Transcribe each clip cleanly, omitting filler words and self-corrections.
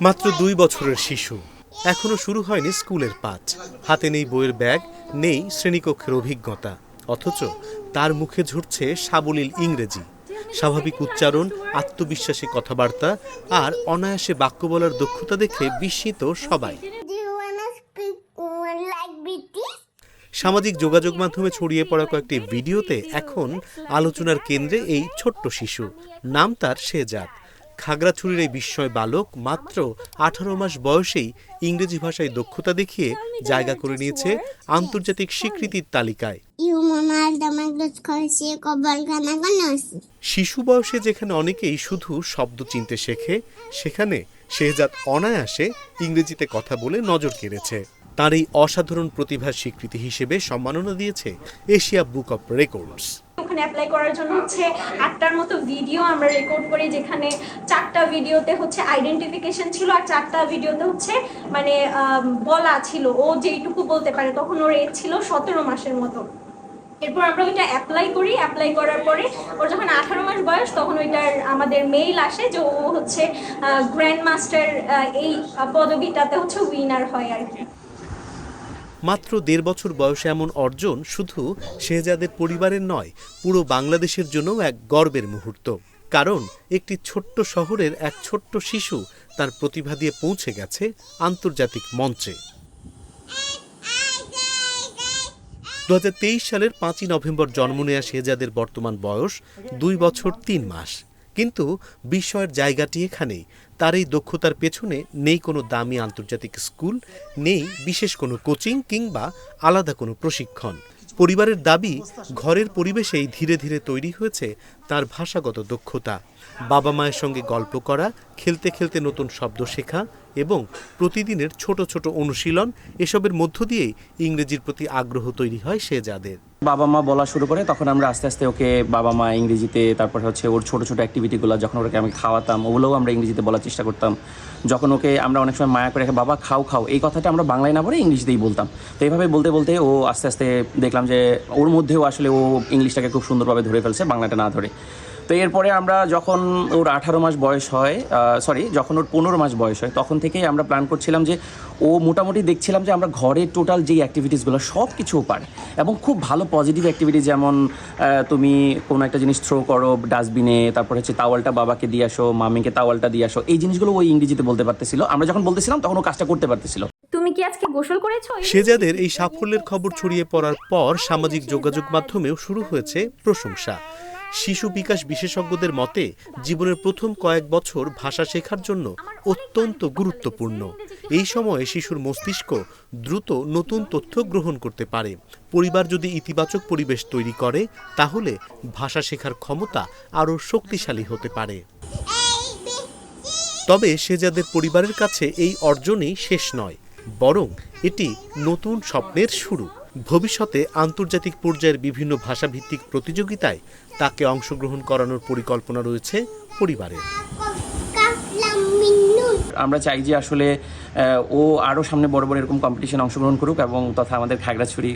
মাত্র 2 বছরের শিশু, এখনো শুরু হয়নি স্কুলের পাঠ। হাতে নেই বইয়ের ব্যাগ, নেই শ্রেণীকক্ষের অভিজ্ঞতা, অথচ তার মুখে ঝরছে সাবলীল ইংরেজি। স্বাভাবিক উচ্চারণ, আত্মবিশ্বাসী কথাবার্তা আর অনায়াসে বাক্য বলার দক্ষতা দেখে বিস্মিত সবাই। সামাজিক যোগাযোগ মাধ্যমে ছড়িয়ে পড়া কয়েকটি ভিডিওতে এখন আলোচনার কেন্দ্রে এই ছোট্ট শিশু। নাম তার শেহজাদ। খাগড়াছড়ির এই বিস্ময় বালক মাত্র 18 মাস বয়সেই ইংরেজি ভাষায় দক্ষতা দেখিয়ে জায়গা করে নিয়েছে আন্তর্জাতিক স্বীকৃতির তালিকায়। শিশু বয়সে যেখানে অনেকেই শুধু শব্দ চিনতে শেখে, সেখানে শেহজাদ অনায়াসে ইংরেজিতে কথা বলে নজর কেড়েছে। তার এই অসাধারণ প্রতিভার স্বীকৃতি হিসেবে সম্মাননা দিয়েছে এশিয়া বুক অব রেকর্ডস। ওখানে অ্যাপ্লাই করার জন্য 8টার মতো ভিডিও আমরা রেকর্ড করি, যেখানে 4টা ভিডিওতে আইডেন্টিফিকেশন ছিল আর 4টা ভিডিওতে মানে বলা ছিল ও যেইটুকু বলতে পারে। তখন ওর এজ ছিল 17 মাসের মতো। এরপর আমরা ওইটা অ্যাপ্লাই করি। অ্যাপ্লাই করার পরে ওর যখন 18 মাস বয়স, তখন ওইটার আমাদের মেইল আসে যে ও গ্র্যান্ড মাস্টার এই পদবিটাতে উইনার হয় আর কি। মাত্র 1.5 বছর বয়সে এমন অর্জন শুধু শেহজাদের পরিবারের নয়, পুরো বাংলাদেশের জন্য এক গর্বের মুহূর্ত। কারণ একটি ছোট্ট শহরের এক ছোট্ট শিশু তার প্রতিভা দিয়ে পৌঁছে গেছে আন্তর্জাতিক মঞ্চে। 2023 সালের 5ই নভেম্বর জন্ম নেয়া শেহজাদের বর্তমান বয়স 2 বছর 3 মাস। কিন্তু বিস্ময়ের জায়গাটি এখানেই। তার এই দক্ষতার পেছনে নেই কোনো দামি আন্তর্জাতিক স্কুল, নেই বিশেষ কোনো কোচিং কিংবা আলাদা কোনো প্রশিক্ষণ। পরিবারের দাবি, ঘরের পরিবেশেই ধীরে ধীরে তৈরি হয়েছে তার ভাষাগত দক্ষতা। বাবা মায়ের সঙ্গে গল্প করা, খেলতে খেলতে নতুন শব্দ শেখা এবং প্রতিদিনের ছোট ছোট অনুশীলন, এসবের মধ্য দিয়েই ইংরেজির প্রতি আগ্রহ তৈরি হয় শেহজাদের। বাবা মা বলা শুরু করে, তখন আমরা আস্তে আস্তে ওকে বাবা মা ইংরেজিতে, তারপর ওর ছোট ছোট অ্যাক্টিভিটিগুলো যখন ওকে আমি খাওয়াতাম, ওগুলোও আমরা ইংরেজিতে বলার চেষ্টা করতাম। যখন ওকে আমরা অনেক সময় মায়া করে বাবা খাও খাও, এই কথাটা আমরা বাংলায় না বলে ইংলিশতেই বলতাম। তো এইভাবে বলতে বলতে ও আস্তে আস্তে দেখলাম যে ওর মধ্যেও আসলে ও ইংলিশটাকে খুব সুন্দরভাবে ধরে ফেলছে, বাংলাটা না ধরে। তো এরপরে আমরা যখন ওর 18 মাস বয়স হয়, যখন ওর 15 মাস বয়স হয়, তখন থেকেই আমরা প্ল্যান করছিলাম যে ও মোটামুটি দেখছিলাম যে আমরা ঘরের টোটাল যেই অ্যাক্টিভিটিসগুলো সব কিছুও পারে এবং খুব ভালো পজিটিভ অ্যাক্টিভিটি, যেমন তুমি কোনো একটা জিনিস থ্রো করো ডাস্টবিনে, তারপর তাওয়ালটা বাবাকে দিয়ে আসো, মামিকে তাওয়ালটা দিয়ে আসো, এই জিনিসগুলো ওই ইংরেজিতে বলতে পারতেছিল। আমরা যখন বলতেছিলাম তখন ও কাজটা করতে পারতেছিল। তুমি কি আজকে গোসল করেছো? শেহজাদের এই সাফল্যের খবর ছড়িয়ে পড়ার পর সামাজিক যোগাযোগ মাধ্যমেও শুরু হয়েছে প্রশংসা। শিশু বিকাশ বিশেষজ্ঞদের মতে জীবনের প্রথম কয়েক বছর ভাষা শেখার জন্য অত্যন্ত গুরুত্বপূর্ণ। এই সময়ে শিশুর মস্তিষ্ক দ্রুত নতুন তথ্য গ্রহণ করতে পারে। পরিবার যদি ইতিবাচক পরিবেশ তৈরি করে, তাহলে ভাষা শেখার ক্ষমতা আরও শক্তিশালী হতে পারে। তবে শেহজাদের পরিবারের কাছে এই অর্জনই শেষ নয়, বরং এটি নতুন স্বপ্নের শুরু। ভবিষ্যতে আন্তর্জাতিক পর্যায়ের বিভিন্ন ভাষাভিত্তিক প্রতিযোগিতায় তাকে অংশগ্রহণ করানোর পরিকল্পনা রয়েছে পরিবারের। আমরা চাই যে আসলে ও আরও সামনে বড় বড় এরকম কম্পিটিশনে অংশগ্রহণ করুক, এবং তথা আমাদের খাগড়াছড়ি,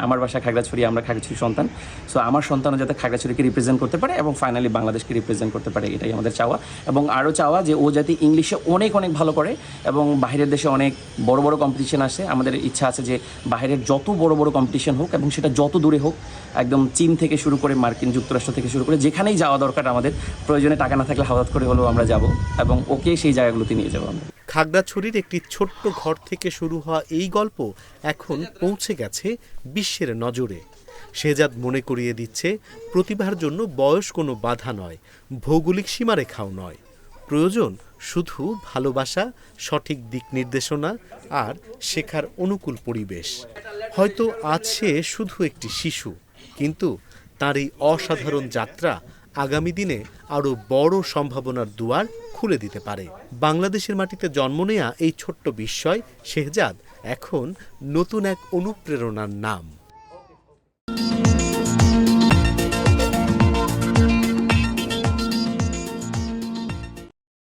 আমার বাসা খাগড়াছড়ি, আমরা খাগড়াছড়ি সন্তান। সো আমার সন্তানও যাতে খাগড়াছড়িকে রিপ্রেজেন্ট করতে পারে এবং ফাইনালি বাংলাদেশকে রিপ্রেজেন্ট করতে পারে, এটাই আমাদের চাওয়া। এবং আরও চাওয়া যে ও যাতে ইংলিশে অনেক অনেক ভালো করে এবং বাইরের দেশে অনেক বড় বড় কম্পিটিশন আসে। আমাদের ইচ্ছা আছে যে বাইরের যত বড় বড় কম্পিটিশন হোক, এবং সেটা যত দূরে হোক, একদম চীন থেকে শুরু করে মার্কিন যুক্তরাষ্ট্র থেকে শুরু করে যেখানেই যাওয়া দরকার, আমাদের প্রয়োজনে টাকা না থাকলে হাওয়াত করে হলেও আমরা যাব এবং ওকে সেই জায়গাগুলোতে নিয়ে যাবো আমরা। খাগড়াছড়ির একটি ছোট্ট ঘর থেকে শুরু হওয়া এই গল্প এখন পৌঁছে গেছে বিশ্বের নজরে। শেহজাদ মনে করিয়ে দিচ্ছে, প্রতিভার জন্য বয়স কোনো বাধা নয়, ভৌগোলিক সীমারেখাও নয়। প্রয়োজন শুধু ভালোবাসা, সঠিক দিক নির্দেশনা আর শেখার অনুকূল পরিবেশ। হয়তো আজ সে শুধু একটি শিশু, কিন্তু তার এই অসাধারণ যাত্রা আগামী দিনে আরও বড় সম্ভাবনার দুয়ার খুলে দিতে পারে। বাংলাদেশের মাটিতে জন্ম নেয়া এই ছোট্ট বিস্ময় শেহজাদ এখন নতুন এক অনুপ্রেরণার নাম।